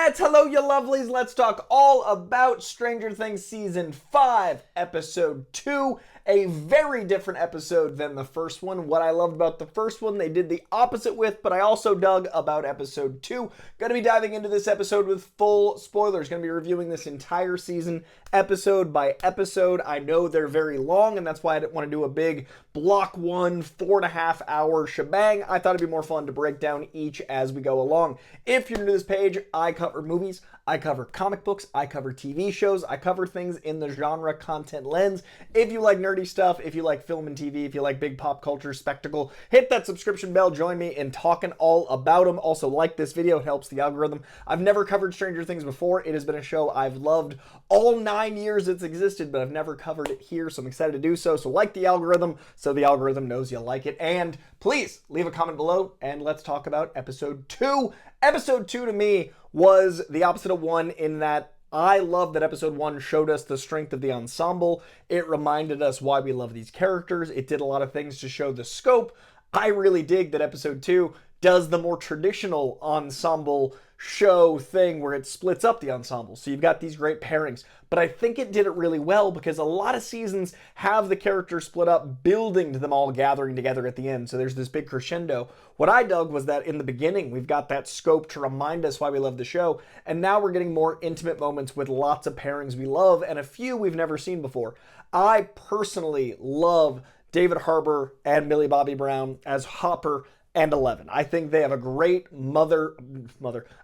Let's hello you lovelies. Let's talk all about Stranger Things Season 5, Episode 2. A very different episode than the first one. What I loved about the first one, they did the opposite with, but I also dug about Episode 2. Going to be diving into this episode with full spoilers. Going to be reviewing this entire season, episode by episode. I know they're very long, and that's why I didn't want to do a big block one, 4.5 hour shebang. I thought it'd be more fun to break down each as we go along. If you're new to this page, I cover movies, I cover comic books, I cover TV shows, I cover things in the genre content lens. If you like nerdy stuff, if you like film and TV, if you like big pop culture spectacle, hit that subscription bell, join me in talking all about them. Also like this video, it helps the algorithm. I've never covered Stranger Things before. It has been a show I've loved all 9 years it's existed, but I've never covered it here, so I'm excited to do so. So like the algorithm, so the algorithm knows you like it. And please leave a comment below, and let's talk about Episode 2. Episode 2 to me was the opposite of 1 in that I love that Episode 1 showed us the strength of the ensemble. It reminded us why we love these characters. It did a lot of things to show the scope. I really dig that Episode 2 does the more traditional ensemble show thing where it splits up the ensemble. So you've got these great pairings. But I think it did it really well because a lot of seasons have the characters split up, building to them all gathering together at the end. So there's this big crescendo. What I dug was that in the beginning, we've got that scope to remind us why we love the show. And now we're getting more intimate moments with lots of pairings we love and a few we've never seen before. I personally love David Harbour and Millie Bobby Brown as Hopper and Eleven. I think they have a great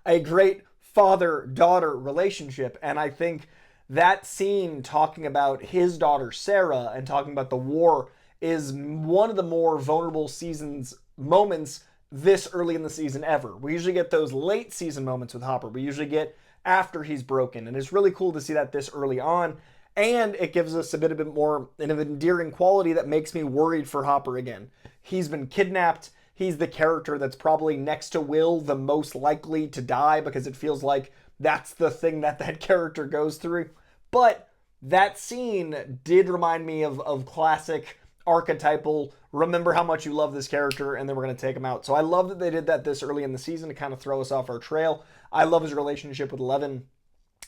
a great father-daughter relationship, and I think that scene talking about his daughter Sarah and talking about the war is one of the more vulnerable moments this early in the season ever. We usually get those late season moments with Hopper. We usually get after he's broken, and it's really cool to see that this early on, and it gives us a bit more of an endearing quality that makes me worried for Hopper again. He's been kidnapped. He's the character that's probably next to Will the most likely to die because it feels like that's the thing that character goes through. But that scene did remind me of classic archetypal, remember how much you love this character and then we're going to take him out. So I love that they did that this early in the season to kind of throw us off our trail. I love his relationship with Eleven.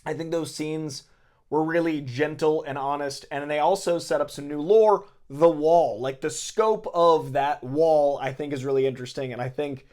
I think those scenes were really gentle and honest, and they also set up some new lore. The wall, like the scope of that wall, I think is really interesting, and I think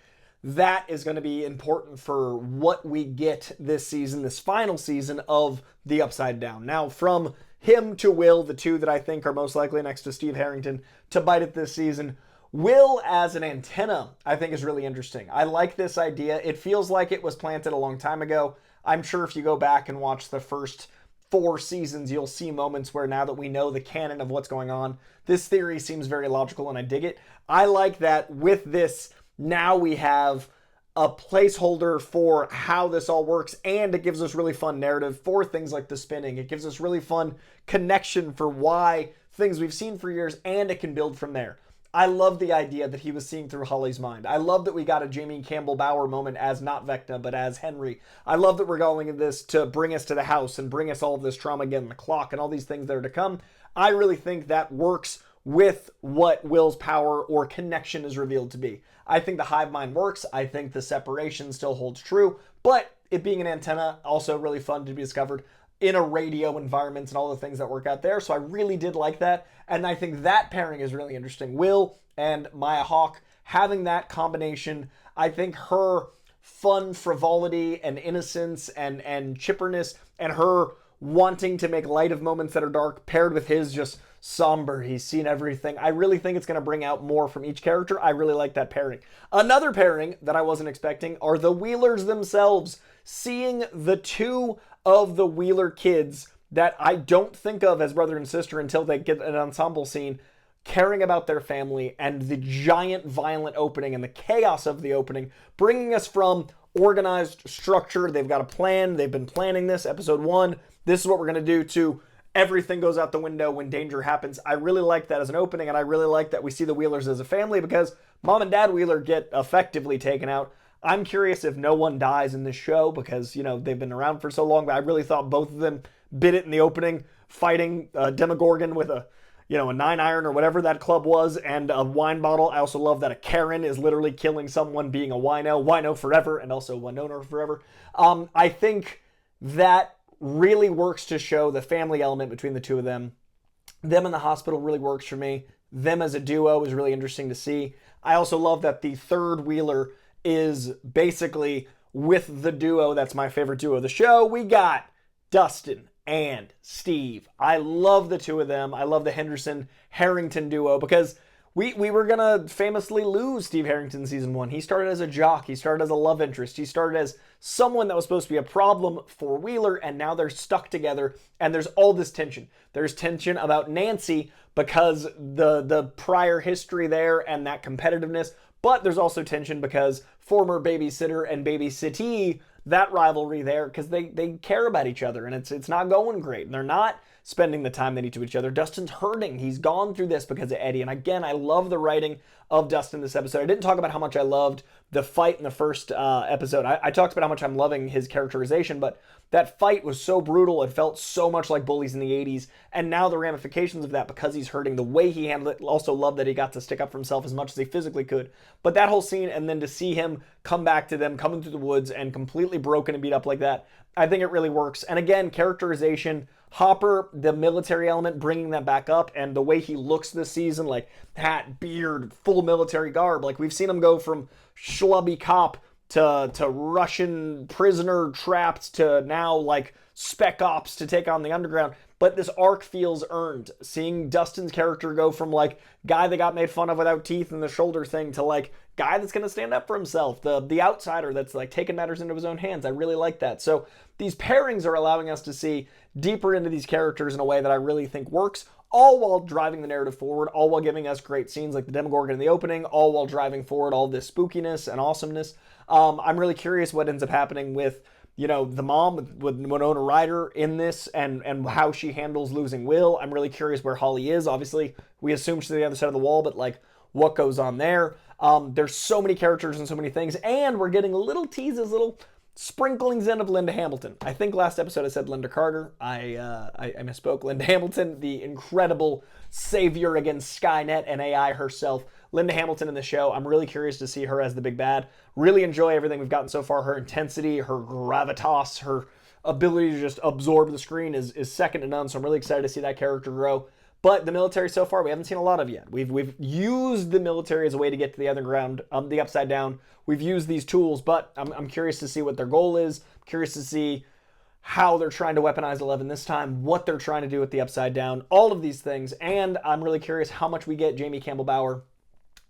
that is going to be important for what we get this season, this final season of The Upside Down. Now, from him to Will, the two that I think are most likely next to Steve Harrington to bite it this season, Will as an antenna, I think is really interesting. I like this idea. It feels like it was planted a long time ago. I'm sure if you go back and watch the first 4 seasons, you'll see moments where now that we know the canon of what's going on, this theory seems very logical and I dig it. I like that with this, now we have a placeholder for how this all works, and it gives us really fun narrative for things like the spinning. It gives us really fun connection for why things we've seen for years, and it can build from there. I love the idea that he was seeing through Holly's mind. I love that we got a Jamie Campbell Bower moment as not Vecna, but as Henry. I love that we're going in this to bring us to the house and bring us all of this trauma again, the clock and all these things that are to come. I really think that works with what Will's power or connection is revealed to be. I think the hive mind works. I think the separation still holds true, but it being an antenna, also really fun to be discovered in a radio environment and all the things that work out there. So I really did like that. And I think that pairing is really interesting. Will and Maya Hawke, having that combination, I think her fun frivolity and innocence and chipperness and her wanting to make light of moments that are dark paired with his just somber, he's seen everything. I really think it's going to bring out more from each character. I really like that pairing. Another pairing that I wasn't expecting are the Wheelers themselves. Seeing the two of the Wheeler kids that I don't think of as brother and sister until they get an ensemble scene, caring about their family, and the giant violent opening and the chaos of the opening, bringing us from organized structure. They've got a plan. They've been planning this. Episode 1, this is what we're going to do, to everything goes out the window when danger happens. I really like that as an opening, and I really like that we see the Wheelers as a family because Mom and Dad Wheeler get effectively taken out. I'm curious if no one dies in this show because, you know, they've been around for so long, but I really thought both of them bit it in the opening, fighting Demogorgon with a, a 9-iron or whatever that club was, and a wine bottle. I also love that a Karen is literally killing someone, being a wino forever, and also Winona forever. I think that really works to show the family element between the two of them. Them in the hospital really works for me. Them as a duo is really interesting to see. I also love that the third wheeler is basically with the duo. That's my favorite duo of the show. We got Dustin and Steve. I love the two of them. I love the Henderson-Harrington duo because we were going to famously lose Steve Harrington in season 1. He started as a jock. He started as a love interest. He started as someone that was supposed to be a problem for Wheeler, and now they're stuck together, and there's all this tension. There's tension about Nancy because the prior history there and that competitiveness, but there's also tension because former babysitter and babysittee, that rivalry there, because they care about each other, and it's not going great, and they're not spending the time they need to each other. Dustin's hurting. He's gone through this because of Eddie. And again, I love the writing of Dustin this episode. I didn't talk about how much I loved the fight in the first episode. I talked about how much I'm loving his characterization, but that fight was so brutal. It felt so much like Bullies in the 80s. And now the ramifications of that, because he's hurting, the way he handled it, also love that he got to stick up for himself as much as he physically could. But that whole scene, and then to see him come back to them, coming through the woods and completely broken and beat up like that, I think it really works. And again, characterization, Hopper, the military element, bringing that back up, and the way he looks this season, like hat, beard, full military garb. Like, we've seen him go from schlubby cop to Russian prisoner trapped to now like spec ops to take on the underground. But this arc feels earned. Seeing Dustin's character go from like guy that got made fun of without teeth and the shoulder thing to like guy that's going to stand up for himself, the outsider that's like taking matters into his own hands. I really like that. So these pairings are allowing us to see deeper into these characters in a way that I really think works, all while driving the narrative forward, all while giving us great scenes like the Demogorgon in the opening, all while driving forward all this spookiness and awesomeness. I'm really curious what ends up happening with, the mom with Winona Ryder in this and how she handles losing Will. I'm really curious where Holly is. Obviously, we assume she's on the other side of the wall, but like what goes on there? There's so many characters and so many things, and we're getting little teases, little sprinklings in of Linda Hamilton. I think last episode I said Linda Carter. I misspoke. Linda Hamilton, the incredible savior against Skynet and AI herself. Linda Hamilton in the show. I'm really curious to see her as the big bad. Really enjoy everything we've gotten so far. Her intensity, her gravitas, her ability to just absorb the screen is second to none. So I'm really excited to see that character grow. But the military so far, we haven't seen a lot of yet. We've used the military as a way to get to the other ground, the Upside Down. We've used these tools, but I'm curious to see what their goal is. I'm curious to see how they're trying to weaponize 11 this time, what they're trying to do with the Upside Down, all of these things. And I'm really curious how much we get Jamie Campbell Bower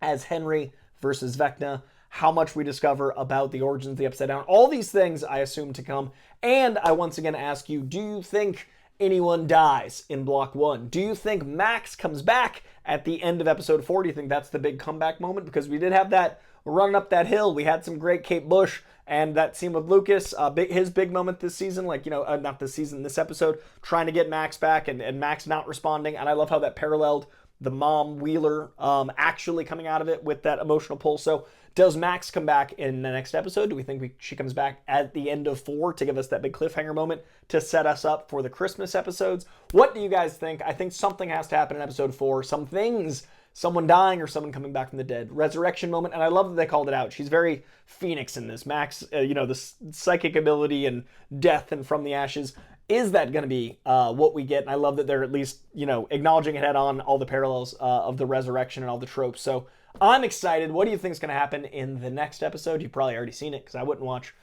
as Henry versus Vecna, how much we discover about the origins of the Upside Down. All these things I assume to come. And I once again ask you, do you think anyone dies in Block 1? Do you think Max comes back at the end of episode 4? Do you think that's the big comeback moment? Because we did have that running up that hill. We had some great Kate Bush and that scene with Lucas, his big moment this season, not this season, this episode, trying to get Max back and Max not responding. And I love how that paralleled the mom Wheeler actually coming out of it with that emotional pull. So does Max come back in the next episode? Do we think she comes back at the end of 4 to give us that big cliffhanger moment to set us up for the Christmas episodes? What do you guys think? I think something has to happen in episode 4. Some things, someone dying or someone coming back from the dead. Resurrection moment, and I love that they called it out. She's very Phoenix in this. Max, the psychic ability and death and from the ashes. Is that going to be what we get? And I love that they're at least, acknowledging it head on, all the parallels of the resurrection and all the tropes. So I'm excited. What do you think is going to happen in the next episode? You've probably already seen it because I wouldn't watch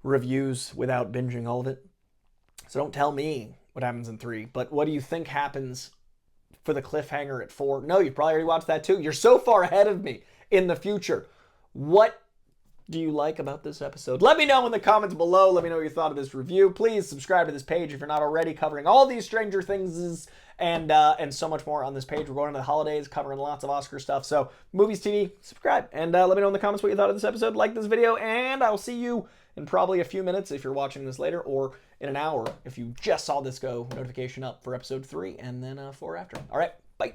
reviews without binging all of it. So don't tell me what happens in 3. But what do you think happens for the cliffhanger at 4? No, you've probably already watched that too. You're so far ahead of me in the future. What do you like about this episode? Let me know in the comments below. Let me know what you thought of this review. Please subscribe to this page if you're not already, covering all these Stranger Things and so much more on this page. We're going into the holidays, covering lots of Oscar stuff. So movies, TV, subscribe, and let me know in the comments what you thought of this episode. Like this video, and I'll see you in probably a few minutes if you're watching this later, or in an hour if you just saw this go. Notification up for episode 3 and then 4 after. All right, bye.